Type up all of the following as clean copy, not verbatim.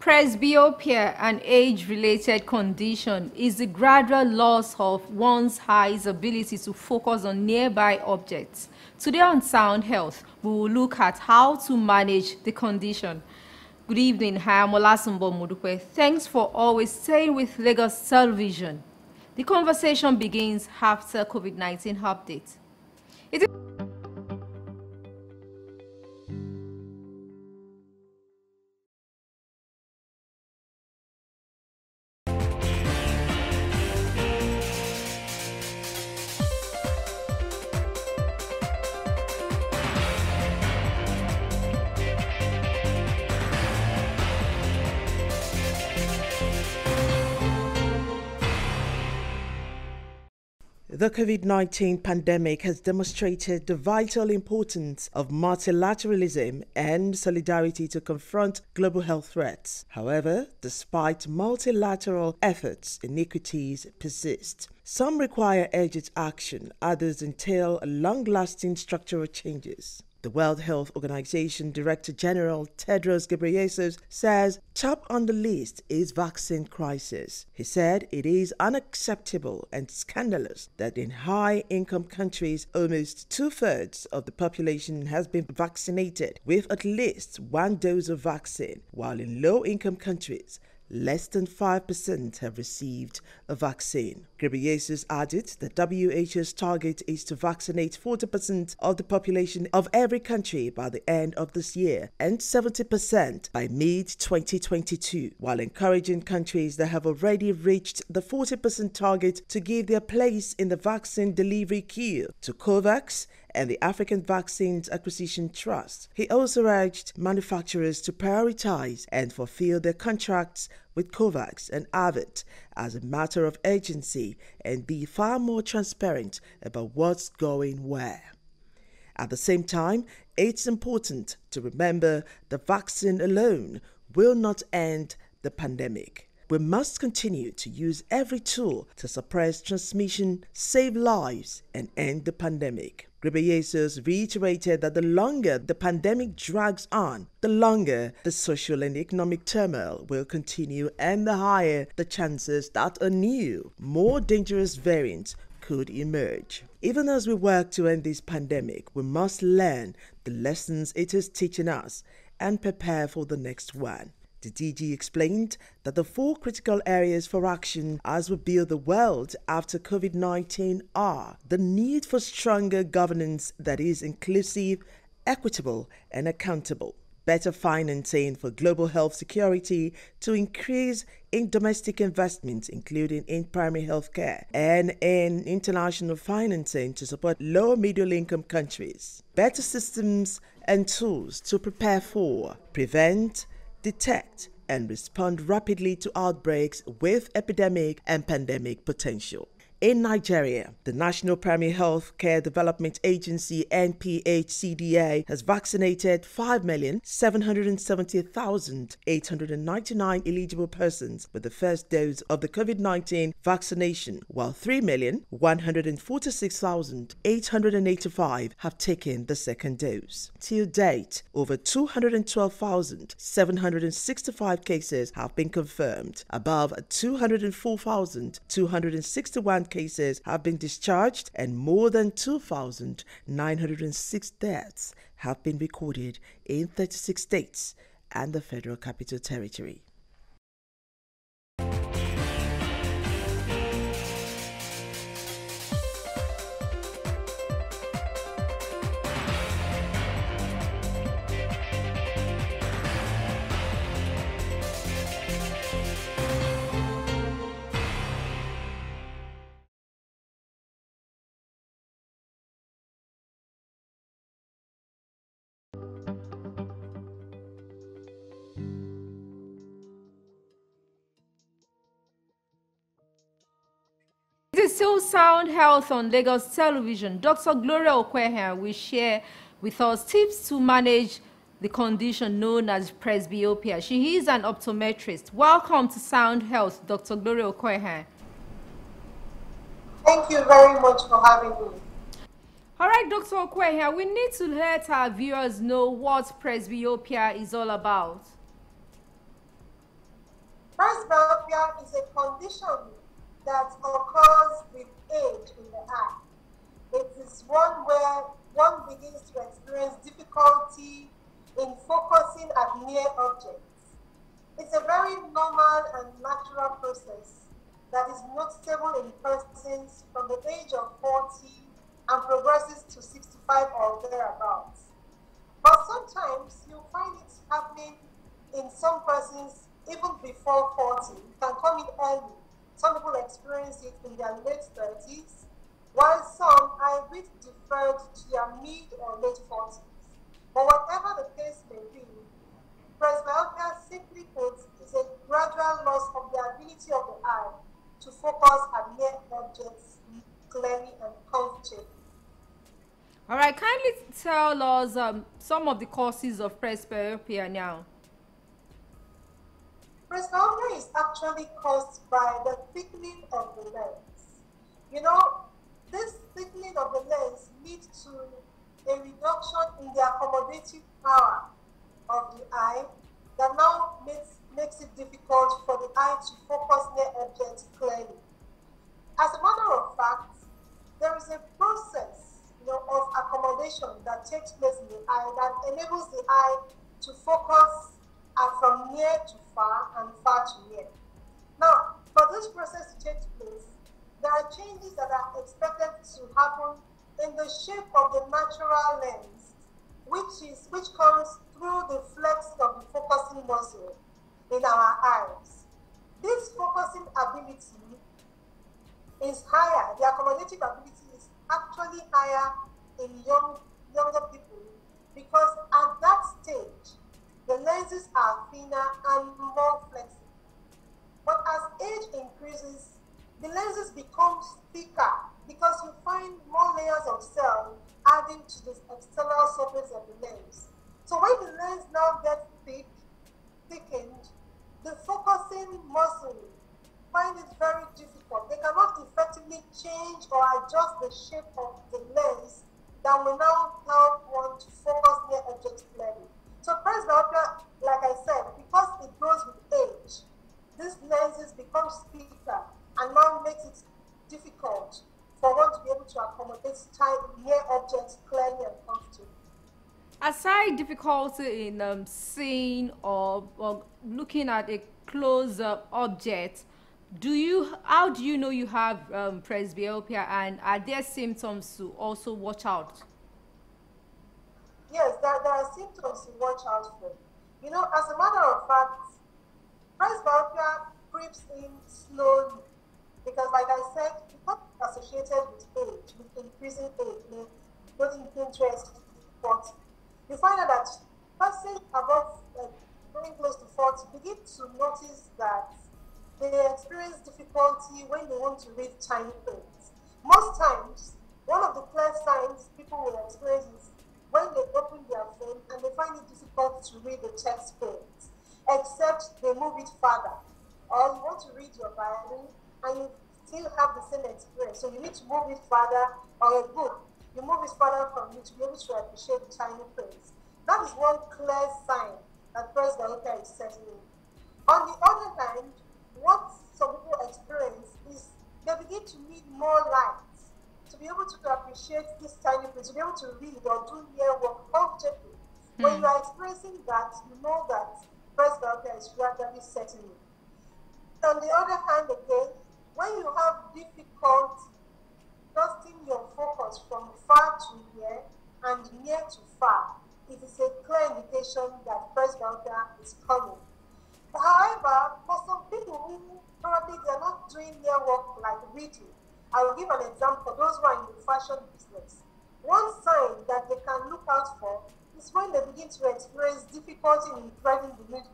Presbyopia, an age-related condition, is the gradual loss of one's eye's ability to focus on nearby objects. Today on Sound Health, we will look at how to manage the condition. Good evening, I am Olasunbo Mudukwe. Thanks for always staying with Lagos Television. The conversation begins after COVID-19 update. The COVID-19 pandemic has demonstrated the vital importance of multilateralism and solidarity to confront global health threats. However, despite multilateral efforts, inequities persist. Some require urgent action, others entail long-lasting structural changes. The World Health Organization Director General Tedros Ghebreyesus says top on the list is vaccine crisis. He said it is unacceptable and scandalous that in high-income countries, almost two-thirds of the population has been vaccinated with at least one dose of vaccine, while in low-income countries, less than 5% have received a vaccine. Ghebreyesus added that WHO's target is to vaccinate 40% of the population of every country by the end of this year and 70% by mid-2022, while encouraging countries that have already reached the 40% target to give their place in the vaccine delivery queue to COVAX and the African Vaccines Acquisition Trust. He also urged manufacturers to prioritize and fulfill their contracts with COVAX and AVIT as a matter of urgency and be far more transparent about what's going where. At the same time, it's important to remember the vaccine alone will not end the pandemic. We must continue to use every tool to suppress transmission, save lives, and end the pandemic. Ghebreyesus reiterated that the longer the pandemic drags on, the longer the social and economic turmoil will continue and the higher the chances that a new, more dangerous variant could emerge. Even as we work to end this pandemic, we must learn the lessons it is teaching us and prepare for the next one. The DG explained that the four critical areas for action as we build the world after COVID-19 are the need for stronger governance that is inclusive, equitable, and accountable, better financing for global health security to increase in domestic investments, including in primary health care, and in international financing to support low- and middle-income countries, better systems and tools to prepare for, prevent, detect, and respond rapidly to outbreaks with epidemic and pandemic potential. In Nigeria, the National Primary Health Care Development Agency (NPHCDA) has vaccinated 5,770,899 eligible persons with the first dose of the COVID-19 vaccination, while 3,146,885 have taken the second dose. Till date, over 212,765 cases have been confirmed. Above 204,261 cases have been discharged and more than 2,906 deaths have been recorded in 36 states and the Federal Capital Territory. It is still Sound Health on Lagos Television. Dr. Gloria Okwehe will share with us tips to manage the condition known as presbyopia. She is an optometrist. Welcome to Sound Health, Dr. Gloria Okwehe. Thank you very much for having me. All right, Dr. Okwehe, we need to let our viewers know what presbyopia is all about. presbyopia is a condition that occurs with age in the eye. It is one where one begins to experience difficulty in focusing at near objects. It's a very normal and natural process that is noticeable in persons from the age of 40 and progresses to 65 or thereabouts. But sometimes you find it happening in some persons even before 40. It can come in early. Some people experience it in their late 30s, while some are a bit deferred to their mid or late 40s. But whatever the case may be, presbyopia, simply put, is a gradual loss of the ability of the eye to focus at near objects clearly and comfortably. All right, kindly tell us some of the causes of presbyopia now. Presbyopia is actually caused by the thickening of the lens. You know, this thickening of the lens leads to a reduction in the accommodative power of the eye that now makes it difficult for the eye to focus near objects clearly. As a matter of fact, there is a process, of accommodation that takes place in the eye that enables the eye to focus from near to far and far to near. Now, for this process to take place, there are changes that are expected to happen in the shape of the natural lens, which comes through the flexing of the focusing muscle in our eyes. This focusing ability is higher. The accommodative ability is actually higher in younger people because at that stage, the lenses are thinner and more flexible. But as age increases, the lenses become thicker because you find more layers of cell adding to the external surface of the lens. So when the lens now gets thickened, the focusing muscle find it very difficult. They cannot effectively change or adjust the shape of the lens that will now help one to focus near objects clearly. So presbyopia, like I said, because it grows with age, these lenses become thicker and now makes it difficult for one to be able to accommodate near objects clearly and comfortably. Aside difficulty in seeing or looking at a close-up object, how do you know you have presbyopia, and are there symptoms to also watch out? Yes, there are symptoms to watch out for. As a matter of fact, presbyopia creeps in slowly because, like I said, it's associated with age, with increasing age, going into 40. You find out that persons above, going close to 40, begin to notice that they experience difficulty when they want to read tiny print. Most times, one of the clear signs people will experience is when they open their phone and they find it difficult to read the text print, except they move it further. Or you want to read your Bible and you still have the same experience. So you need to move it further, or a book, you move it further from you to be able to appreciate the tiny prints. That is one clear sign that presbyopia is setting in. On the other hand, what some people experience is they begin to need more light to be able to appreciate this tiny print, to be able to read or do near work comfortably. When you are experiencing that, you know that presbyopia is gradually setting in. On the other hand, again, when you have difficulty adjusting your focus from far to near and near to far, it is a clear indication that presbyopia is coming. However, for some people who probably they're not doing near work like reading, I will give an example. Those who are in the fashion business, one sign that they can look out for is when they begin to experience difficulty in threading the needle.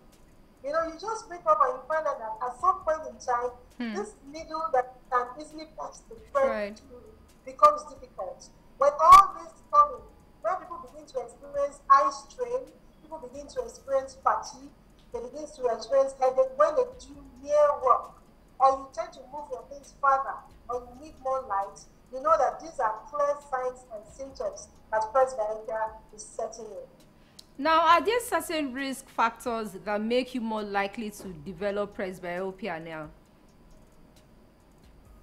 You just wake up and you find out that at some point in time, this needle that can easily pass the thread becomes difficult. When all this comes, when people begin to experience eye strain, people begin to experience fatigue, they begin to experience headache when they do near work, or you tend to move your things further, or you need more light, you know that these are clear signs and symptoms that presbyopia is setting in. Now, are there certain risk factors that make you more likely to develop presbyopia now?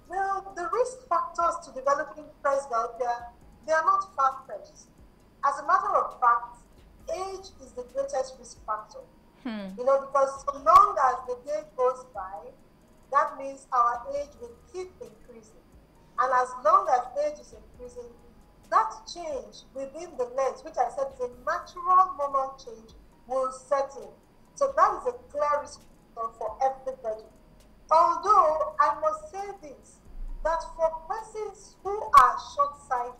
Well, the risk factors to developing presbyopia, they are not far-fetched. As a matter of fact, age is the greatest risk factor. Because so long as the day goes by, that means our age will keep increasing. And as long as age is increasing, that change within the lens, which I said is a natural normal change, will set in. So that is a clear risk factor for everybody. Although I must say this, that for persons who are short-sighted,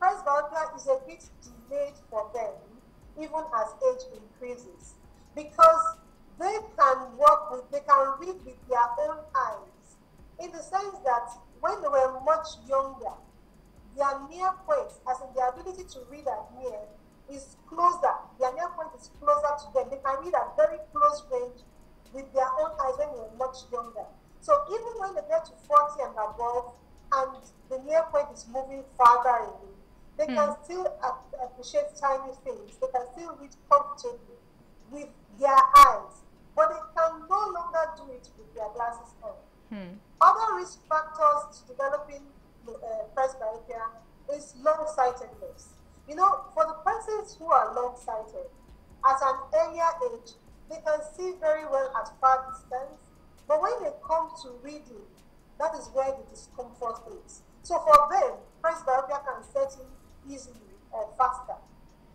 presbyopia is a bit delayed for them, even as age increases, because they can read with their own eyes, in the sense that when they were much younger, their near point, as in their ability to read at near, is closer. Their near point is closer to them. They can read at very close range with their own eyes when they were much younger. So even when they get to 40 and above, and the near point is moving farther away, they can still appreciate tiny things. They can still read comfortably with their eyes, but they can no longer do it with their glasses on. Other risk factors to developing presbyopia is long-sightedness. For the persons who are long-sighted, at an earlier age, they can see very well at far distance, but when they come to reading, that is where the discomfort is. So for them, presbyopia can set in easily or faster.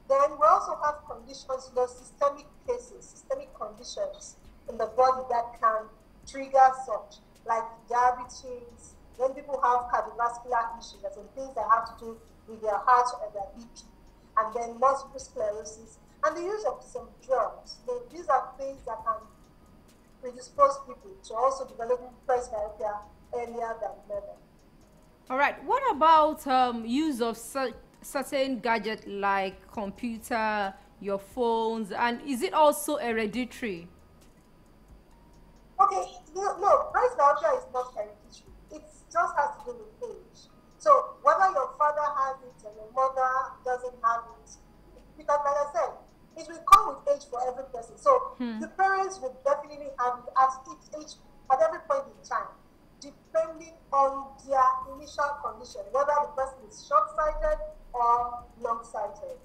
Then we also have conditions, systemic cases, systemic conditions in the body that can trigger such, like diabetes, when people have cardiovascular issues, as in things that have to do with their heart or their BP, and then multiple sclerosis, and the use of some drugs. These are things that can predispose people to also developing presbyopia earlier than later. All right. What about use of certain gadgets like computer, your phones, and is it also hereditary? Okay, no, presbyopia is not hereditary. It just has to do with age. So whether your father has it or your mother doesn't have it, because like I said, it will come with age for every person. So the parents will definitely have it at every point in time, depending on their initial condition, whether the person is short-sighted or long-sighted.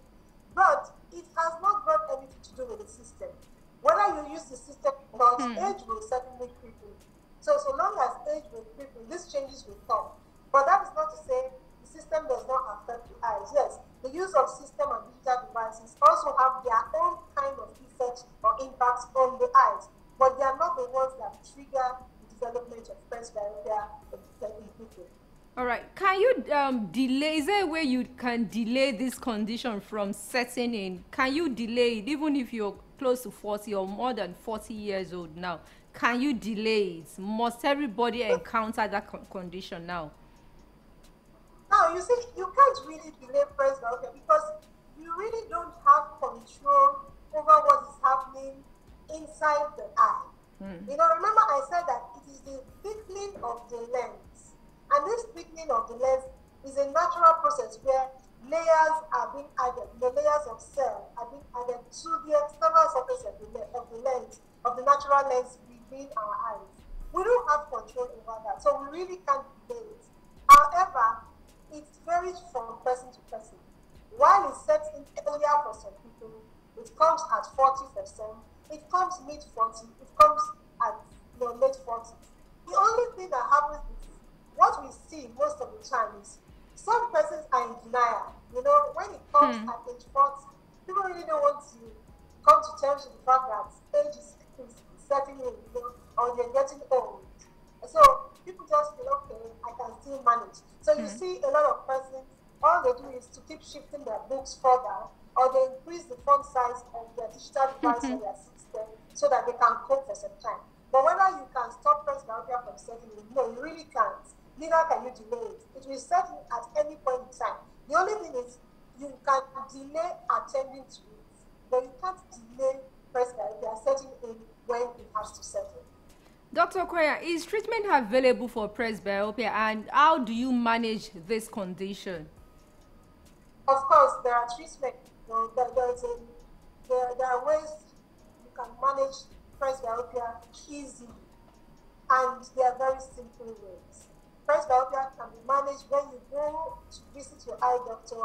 But it has not got anything to do with the system. Whether you use the system or not, age will certainly creep in. So long as age will creep in, these changes will come. But that is not to say the system does not affect the eyes. Yes, the use of system and digital devices also have their own kind of effects or impacts on the eyes, but they are not the ones that trigger the development of presbyopia in people. All right. Can you delay? Is there a way you can delay this condition from setting in? Can you delay it even if you're close to 40 or more than 40 years old now? Can you delay it? Must everybody encounter that condition now? Now, you see, you can't really delay presbyopia because you really don't have control over what is happening inside the eye. Remember I said that it is the thickening of the lens. And this thickening of the lens is a natural process where layers are being added, the layers of cell are being added to the external surface of the lens, of the natural lens within our eyes. We don't have control over that, so we really can't delay it. However, it varies from person to person. While it sets in earlier for some people, it comes at 40%, it comes mid-40, it comes at late 40s. The only thing that happens is what we see most of the time is some persons are in denial. When it comes at age 40, people really don't want to come to terms with the fact that age is setting in, or they're getting old. So people just feel, okay, I can still manage. So you see a lot of persons, all they do is to keep shifting their books further, or they increase the font size of their digital device or their system so that they can cope for some time. But whether you can stop presbyopia from setting in, no, you really can't. Neither can you delay it. It will set in at any point in time. The only thing is you can delay attending to it, but you can't delay presbyopia setting in when it has to set in. Dr. Okoya, is treatment available for presbyopia, and how do you manage this condition? Of course, there are treatments. There's there are ways you can manage presbyopia easily, and they are very simple ways. Presbyopia can be managed when you go to visit your eye doctor.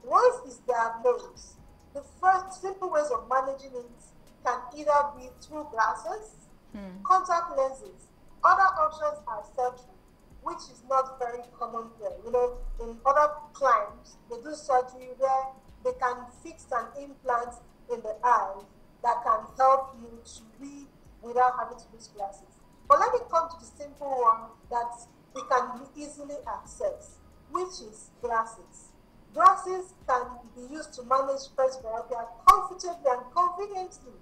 Once it's diagnosed, the first simple ways of managing it can either be through glasses, contact lenses. Other options are surgery, which is not very common here. You know, in other climes, they do surgery where they can fix an implant in the eye that can help you to read without having to use glasses. But let me come to the simple one that we can easily access, which is glasses. Glasses can be used to manage presbyopia comfortably and conveniently.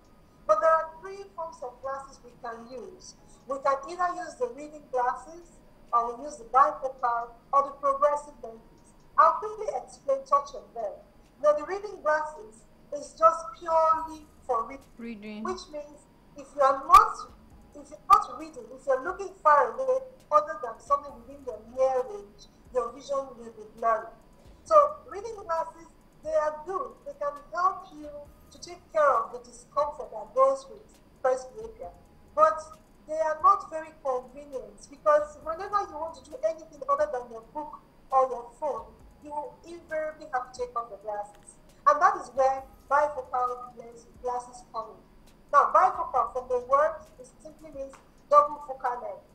But there are three forms of glasses we can use. We can either use the reading glasses, or we use the bifocal, or the progressive lenses. I'll quickly explain, touch on them. Now, the reading glasses is just purely for reading, which means if you're not reading, if you're looking far away other than something within your near range, your vision will be blurry. So reading glasses, they are good. They can help you to take care of the discomfort that goes with presbyopia. But they are not very convenient, because whenever you want to do anything other than your book or your phone, you will invariably have to take off the glasses. And that is where bifocal glasses come in. Now, bifocal from the word, it simply means double focal length.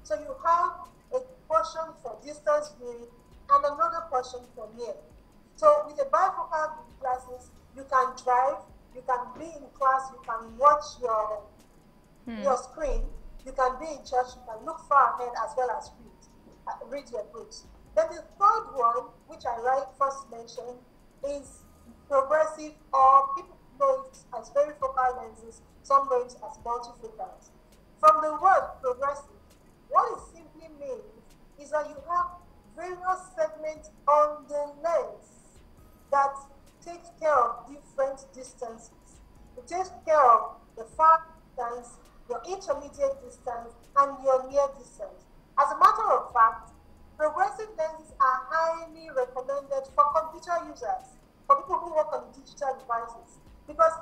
So you have a portion for distance viewing and another portion for near. So with the bifocal glasses, you can drive, you can be in class, you can watch your screen, you can be in church, you can look far ahead as well as read your books. Then the third one, which I first mentioned, is progressive, or people know it as varifocal lenses, some know it as multifocals. From the word progressive, what it simply means is that you have various segments on the lens that takes care of different distances. It takes care of the far distance, your intermediate distance, and your near distance. As a matter of fact, progressive lenses are highly recommended for computer users, for people who work on digital devices, because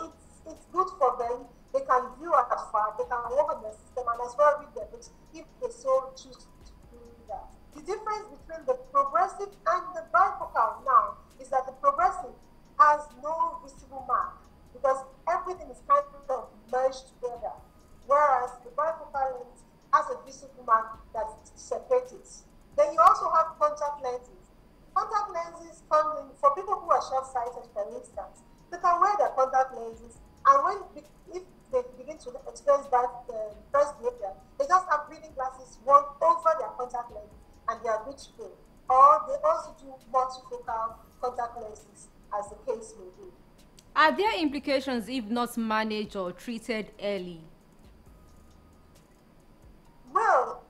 it's good for them. They can view afar, they can work on their system, and as well read their books if they so choose to do that. The difference between the progressive and the bifocal now is that the progressive has no visible mark, because everything is kind of merged together, whereas the bifocal lens has a visible mark that separates it. Then you also have contact lenses. Contact lenses come in for people who are short-sighted, for instance. They can wear their contact lenses, and if they begin to experience presbyopia, they just have reading glasses worn over their contact lenses, and they are good to go. Or they also do multifocal contact lenses, as the case may be. Are there implications if not managed or treated early? Well,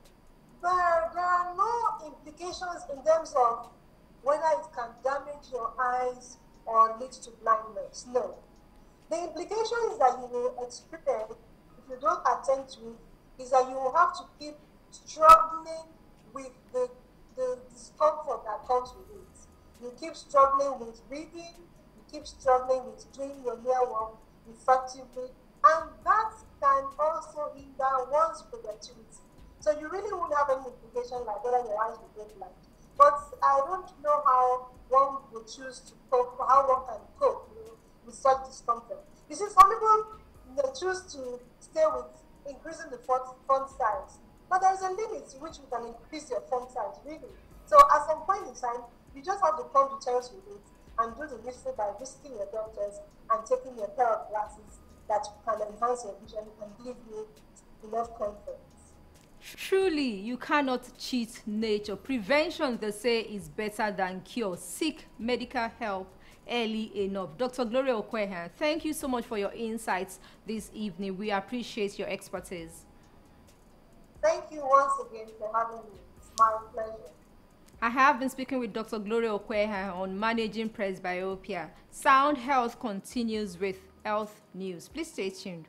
there are no implications in terms of whether it can damage your eyes or lead to blindness. No. The implication is that you will experience, if you don't attend to it, is that you will have to keep struggling with the discomfort that comes with it. You keep struggling with reading, you keep struggling with doing your near work effectively, and that can also hinder one's productivity. So you really won't have any implication like whether your eyes will get blind. But I don't know how one would choose to cope, how one can cope with such discomfort. You see, some people, they choose to stay with increasing the font size. But there is a limit to which you can increase your font size, really. So at some point in time, you just have to come to terms with it and do the needful by visiting your doctors and taking a pair of glasses that can enhance your vision and give you enough comfort. Truly, you cannot cheat nature. Prevention, they say, is better than cure. Seek medical help early enough. Dr. Gloria Okwehan, thank you so much for your insights this evening. We appreciate your expertise. Thank you once again for having me. It's my pleasure. I have been speaking with Dr. Gloria Okwehan on managing presbyopia. Sound Health continues with health news. Please stay tuned.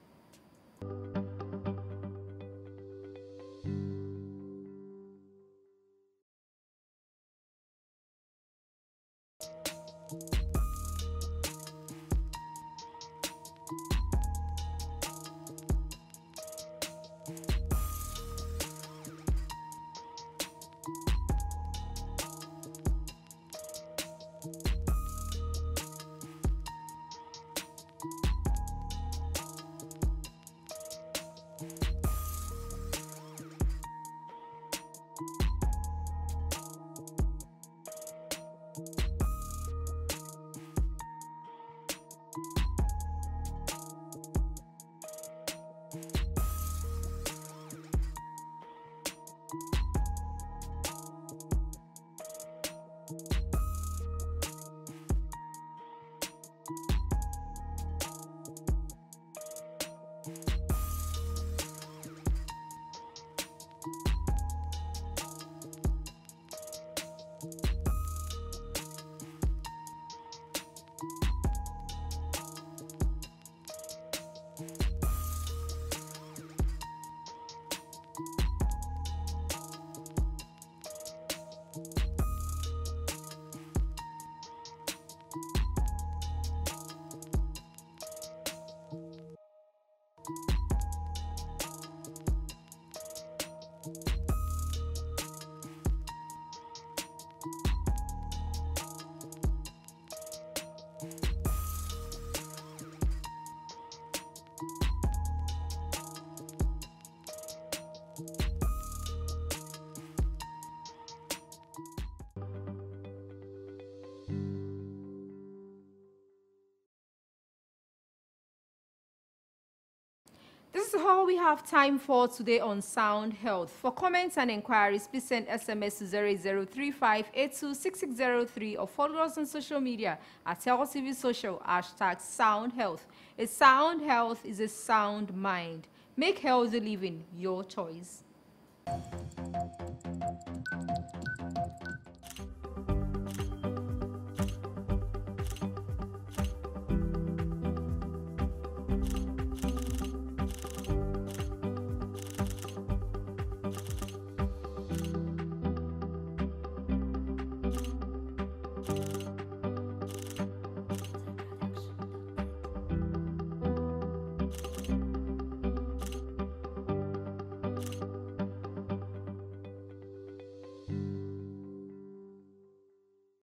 This is all we have time for today on Sound Health. For comments and inquiries, please send SMS to 0035826603 or follow us on social media at TLTV Social, #Sound Health. A sound health is a sound mind. Make healthy living your choice.